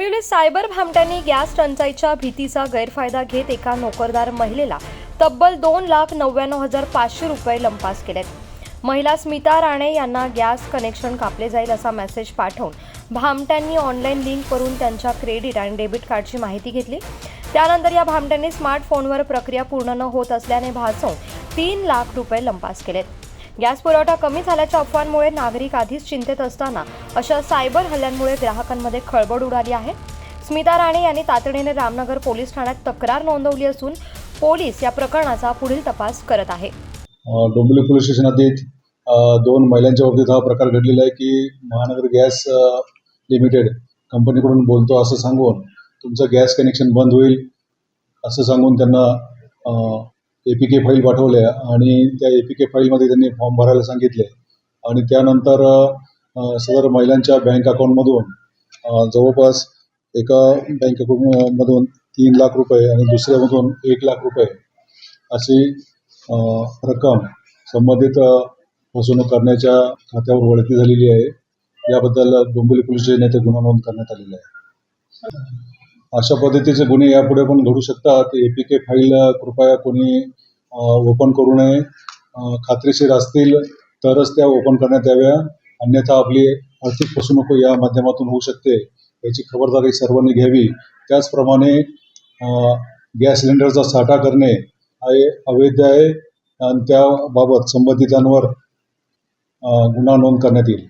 Dombivli cyber भामट्यांनी gas टंचाईच्या भीतीचा गैरफायदा घेत एका नोकरदार महिलेला तब्बल 2,99,500 रुपये लंपास केलेत. महिला स्मिता राणे यांना गॅस कनेक्शन कापले जाईल असा मेसेज पाठवून भामट्यांनी ऑनलाईन लिंक करून त्यांच्या क्रेडिट आणि डेबिट कार्डची माहिती घेतली. त्यानंतर या भामट्यांनी स्मार्टफोनवर प्रक्रिया पूर्ण न होत असल्याने भासवून 3 लाख रुपये लंपास केलेत. गॅस पुरवठा कमी झाल्याच्या अफवांमुळे नागरिक आधीच चिंतेत असताना अशा सायबर हल्ल्यांमुळे ग्राहकांमध्ये खळबळ उडाली आहे. स्मिता राणे यांनी तातडीने रामनगर पोलीस ठाण्यात तक्रार नोंदवली असून पोलीस या प्रकरणाचा पुढील तपास करत आहे. डोंबिवली पोलीस स्टेशन हद्दीत 2 महिलांच्या बाबतीत हा प्रकार घडलेला आहे की महानगर गॅस लिमिटेड कंपनीकडून बोलतो असं सांगून तुमचं गॅस कनेक्शन बंद होईल असं सांगून त्यांना APK फाईल पाठवल्या आणि त्या APK फाईलमध्ये त्यांनी फॉर्म भरायला सांगितले आणि त्यानंतर सदर महिलांच्या बँक अकाउंटमधून जवळपास एका बँक अकाउंटमधून 3 लाख रुपये आणि दुसऱ्यामधून 1 लाख रुपये अशी रक्कम संबंधित फसवणूक करण्याच्या खात्यावर वळती झालेली आहे. याबद्दल डोंबिवली पोलीस स्टेशन येथे गुन्हा नोंद करण्यात आलेला आहे. अशा पद्धतीचे गुन्हे यापुढे पण घडू शकतात. APK फाईल कृपया कोणी ओपन करू नये. खात्रीशीर असतील तरच त्या ओपन करण्यात याव्या, अन्यथा आपली आर्थिक फसवणूक या माध्यमातून होऊ शकते याची खबरदारी सर्वांनी घ्यावी. त्याचप्रमाणे गॅस सिलेंडरचा साठा करणे हे अवैध आहे आणि त्याबाबत संबंधितांवर गुन्हा नोंद करण्यात येईल.